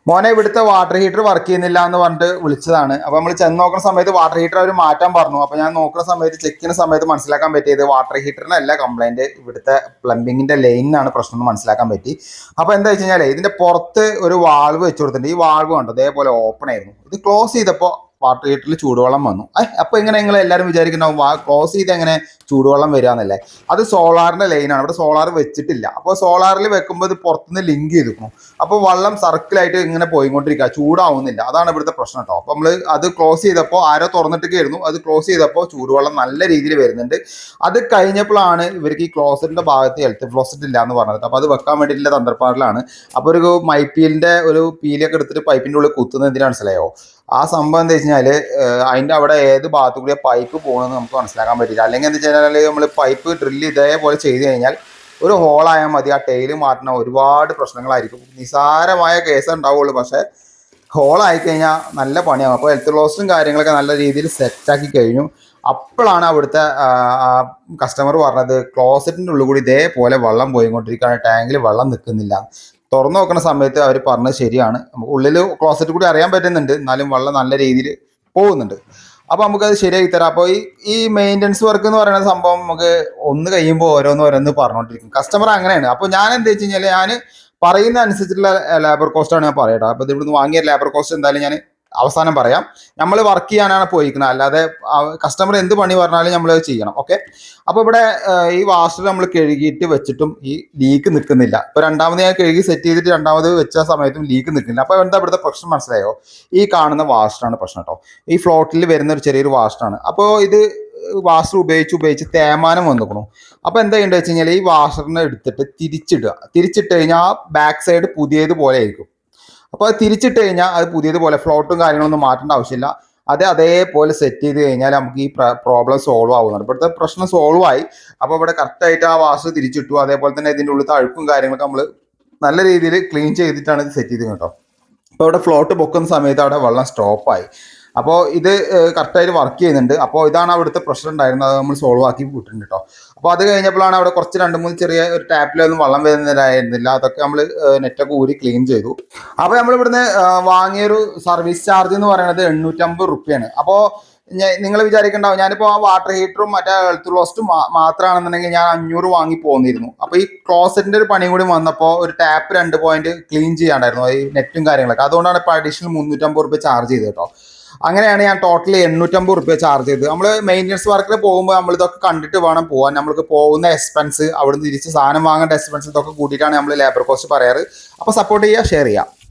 മോനെ ഇവിടുത്തെ water heater work ചെയ്യുന്നില്ല എന്ന് പറഞ്ഞിട്ട് വിളിച്ചതാണ്. അപ്പോൾ നമ്മൾ ചെന്ന് നോക്കുന്ന സമയത്ത് വാട്ടർ ഹീറ്റർ അവർ മാറ്റാൻ പറഞ്ഞു. അപ്പോൾ ഞാൻ നോക്കുന്ന സമയത്ത് ചെക്ക് ചെയ്യുന്ന സമയത്ത് മനസ്സിലാക്കാൻ പറ്റിയത് വാട്ടർ ഹീറ്ററിനല്ല കംപ്ലൈൻറ്റ്, ഇവിടുത്തെ പ്ലംബിങ്ങിൻ്റെ ലൈനിനാണ് പ്രശ്നം എന്ന് മനസ്സിലാക്കാൻ പറ്റി. അപ്പോൾ എന്താ വെച്ച് കഴിഞ്ഞാൽ ഇതിൻ്റെ പുറത്ത് ഒരു വാൾവ് വെച്ച് കൊടുത്തിട്ടുണ്ട്. ഈ വാൾവ് കണ്ടോ ഇതേപോലെ ഓപ്പൺ ആയിരുന്നു. ഇത് ക്ലോസ് ചെയ്തപ്പോൾ വാട്ടർ ഹീറ്ററിൽ ചൂടുവെള്ളം വന്നു. അപ്പോൾ ഇങ്ങനെ നിങ്ങൾ എല്ലാവരും വിചാരിക്കുന്നുണ്ടാവും ക്ലോസ് ചെയ്ത് എങ്ങനെ ചൂടുവെള്ളം വരിക എന്നല്ലേ. അത് സോളാറിൻ്റെ ലൈനാണ്. ഇവിടെ സോളാർ വെച്ചിട്ടില്ല. അപ്പോൾ സോളാറിൽ വെക്കുമ്പോൾ ഇത് പുറത്തുനിന്ന് ലിങ്ക് ചെയ്തിരിക്കുന്നു. അപ്പോൾ വെള്ളം സർക്കിളായിട്ട് ഇങ്ങനെ പോയിക്കൊണ്ടിരിക്കുക, ചൂടാവുന്നില്ല. അതാണ് ഇവിടുത്തെ പ്രശ്നം കേട്ടോ. അപ്പോൾ നമ്മൾ അത് ക്ലോസ് ചെയ്തപ്പോൾ ആരോ തുറന്നിട്ടൊക്കെയായിരുന്നു, അത് ക്ലോസ് ചെയ്തപ്പോൾ ചൂടുവെള്ളം നല്ല രീതിയിൽ വരുന്നുണ്ട്. അത് കഴിഞ്ഞപ്പോഴാണ് ഇവർക്ക് ഈ ക്ലോസറ്റിൻ്റെ ഭാഗത്ത് ഹെൽത്ത് ക്ലോസറ്റ് ഇല്ല എന്ന് പറഞ്ഞത്. അപ്പോൾ അത് വെക്കാൻ വേണ്ടിയിട്ടുള്ള തന്ത്രപ്പാടിലാണ്. അപ്പോൾ ഒരു മൈപ്പീലിൻ്റെ ഒരു പീലിയൊക്കെ എടുത്തിട്ട് പൈപ്പിൻ്റെ ഉള്ളിൽ കുത്തുന്നത് എന്തിനാ മനസ്സിലായോ? ആ സംഭവം എന്താ വെച്ച് കഴിഞ്ഞാൽ അതിൻ്റെ അവിടെ ഏത് ഭാഗത്തു കൂടിയ പൈപ്പ് പോകണമെന്ന് നമുക്ക് മനസ്സിലാക്കാൻ പറ്റില്ല. അല്ലെങ്കിൽ എന്താ വെച്ച് കഴിഞ്ഞാൽ നമ്മൾ പൈപ്പ് ഡ്രില്ല് ഇതേപോലെ ചെയ്ത് കഴിഞ്ഞാൽ ഒരു ഹോളായാൽ മതി, ആ ടൈല് മാറ്റുന്ന ഒരുപാട് പ്രശ്നങ്ങളായിരിക്കും. നിസാരമായ കേസ് ഉണ്ടാവുള്ളൂ, പക്ഷേ ഹോളായി കഴിഞ്ഞാൽ നല്ല പണിയാകും. അപ്പോൾ ഹെൽത്ത് ക്ലോസും കാര്യങ്ങളൊക്കെ നല്ല രീതിയിൽ സെറ്റാക്കി കഴിഞ്ഞു. അപ്പോഴാണ് അവിടുത്തെ കസ്റ്റമർ പറഞ്ഞത് ക്ലോസറ്റിൻ്റെ ഉള്ളിൽ കൂടി ഇതേപോലെ വെള്ളം പോയിക്കൊണ്ടിരിക്കുകയാണ്, ടാങ്കിൽ വെള്ളം നിൽക്കുന്നില്ല. തുറന്നു നോക്കുന്ന സമയത്ത് അവർ പറഞ്ഞത് ശരിയാണ്. ഉള്ളിൽ ക്ലോസറ്റ് കൂടി അറിയാൻ പറ്റുന്നുണ്ട്, എന്നാലും വെള്ളം നല്ല രീതിയിൽ പോകുന്നുണ്ട്. അപ്പോൾ നമുക്കത് ശരിയാക്കി തരാം. അപ്പോൾ ഈ മെയിൻ്റനൻസ് വർക്ക് എന്ന് പറയുന്ന സംഭവം നമുക്ക് ഒന്ന് കഴിയുമ്പോൾ ഓരോന്ന് പറഞ്ഞുകൊണ്ടിരിക്കും. കസ്റ്റമർ അങ്ങനെയാണ്. അപ്പോൾ ഞാൻ എന്താ വെച്ച് കഴിഞ്ഞാൽ ഞാൻ പറയുന്ന അനുസരിച്ചുള്ള ലേബർ കോസ്റ്റാണ് ഞാൻ പറയട്ടോ. അപ്പോൾ ഇത് ഇവിടുന്ന് വാങ്ങിയ ലേബർ കോസ്റ്റ് എന്തായാലും ഞാൻ അവസാനം പറയാം. നമ്മൾ വർക്ക് ചെയ്യാനാണ് പോയിരിക്കുന്നത്, അല്ലാതെ കസ്റ്റമർ എന്ത് പണി പറഞ്ഞാലും നമ്മൾ ചെയ്യണം. ഓക്കെ. അപ്പോൾ ഇവിടെ ഈ വാഷർ നമ്മൾ കഴുകിയിട്ട് വെച്ചിട്ടും ഈ ലീക്ക് നിൽക്കുന്നില്ല. ഇപ്പോൾ രണ്ടാമത് ഞാൻ കഴുകി സെറ്റ് ചെയ്തിട്ട് രണ്ടാമത് വെച്ച സമയത്തും ലീക്ക് നിൽക്കുന്നില്ല. അപ്പോൾ എന്താ ഇവിടുത്തെ പ്രശ്നം മനസ്സിലായോ? ഈ കാണുന്ന വാഷറാണ് പ്രശ്നം കേട്ടോ. ഈ ഫ്ലോട്ടിൽ വരുന്ന ഒരു ചെറിയൊരു വാഷറാണ്. അപ്പോൾ ഇത് വാഷർ ഉപയോഗിച്ച് തേമാനം വന്നിക്കണു. അപ്പോൾ എന്താ ചെയ്യേണ്ടത് വെച്ച് കഴിഞ്ഞാൽ ഈ വാഷറിനെ എടുത്തിട്ട് തിരിച്ചിട്ട് കഴിഞ്ഞാൽ ആ ബാക്ക് സൈഡ് പുതിയതുപോലെ ആയിരിക്കും. അപ്പോൾ അത് തിരിച്ചിട്ട് കഴിഞ്ഞാൽ അത് പുതിയതുപോലെ ഫ്ലോട്ടും കാര്യങ്ങളൊന്നും മാറ്റേണ്ട ആവശ്യമില്ല. അതേപോലെ സെറ്റ് ചെയ്ത് കഴിഞ്ഞാൽ നമുക്ക് ഈ പ്രോബ്ലം സോൾവ് ആവുന്നുണ്ട്. ഇവിടുത്തെ പ്രശ്നം സോൾവ് ആയി. അപ്പോൾ ഇവിടെ കറക്റ്റായിട്ട് ആ വാഷ് തിരിച്ചിട്ടു. അതേപോലെ തന്നെ ഇതിൻ്റെ ഉള്ളിലത്തെ അഴുക്കും കാര്യങ്ങളൊക്കെ നമ്മൾ നല്ല രീതിയിൽ ക്ലീൻ ചെയ്തിട്ടാണ് ഇത് സെറ്റ് ചെയ്ത് കേട്ടോ. അപ്പോൾ ഇവിടെ ഫ്ലോട്ട് പൊക്കുന്ന സമയത്ത് അവിടെ വെള്ളം സ്റ്റോപ്പായി. അപ്പോൾ ഇത് കറക്റ്റായിട്ട് വർക്ക് ചെയ്യുന്നുണ്ട്. അപ്പോൾ ഇതാണ് അവിടുത്തെ പ്രശ്നം ഉണ്ടായിരുന്നത്, അത് നമ്മൾ സോൾവ് ആക്കി വിട്ടിട്ടുണ്ട് കേട്ടോ. അപ്പോൾ അത് കഴിഞ്ഞപ്പോഴാണ് അവിടെ കുറച്ച് 2-3 ചെറിയ ഒരു ടാപ്പിലൊന്നും വെള്ളം വരുന്നതായിരുന്നില്ല. അതൊക്കെ നമ്മൾ നെറ്റൊക്കെ ഊരി ക്ലീൻ ചെയ്തു. അപ്പോൾ നമ്മൾ ഇവിടുന്ന് വാങ്ങിയൊരു സർവീസ് ചാർജ് എന്ന് പറയുന്നത് 850 റുപ്യാണ്. അപ്പോൾ നിങ്ങൾ വിചാരിക്കണ്ടാവും ഞാനിപ്പോൾ ആ വാട്ടർ ഹീറ്ററും മറ്റേ ഹെൽത്ത് ക്ലോസറ്റും മാത്രമാണെന്നുണ്ടെങ്കിൽ ഞാൻ 500 വാങ്ങി പോന്നിരുന്നു. അപ്പോൾ ഈ ക്ലോസറ്റിൻ്റെ ഒരു പണിയും കൂടി വന്നപ്പോൾ ഒരു ടാപ്പ് 2 പോയിന്റ് ക്ലീൻ ചെയ്യാണ്ടായിരുന്നു, ഈ നെറ്റും കാര്യങ്ങളൊക്കെ. അതുകൊണ്ടാണ് ഇപ്പോൾ അഡീഷണൽ 350 റുപ്യ ചാർജ് ചെയ്തത് കേട്ടോ. അങ്ങനെയാണ് ഞാൻ ടോട്ടലി 850 റുപ്യ ചാർജ് ചെയ്തത്. നമ്മൾ മെയിൻ്റനൻസ് വർക്കിന് പോകുമ്പോൾ നമ്മളിതൊക്കെ കണ്ടിട്ട് വേണം പോകാൻ. നമ്മൾക്ക് പോകുന്ന എക്സ്പെൻസ്, അവിടുന്ന് തിരിച്ച് സാധനം വാങ്ങേണ്ട എക്സ്പെൻസ്, ഇതൊക്കെ കൂട്ടിയിട്ടാണ് നമ്മൾ ലേബർ കോസ്റ്റ് പറയാറ്. അപ്പോൾ സപ്പോർട്ട് ചെയ്യുക, ഷെയർ ചെയ്യുക.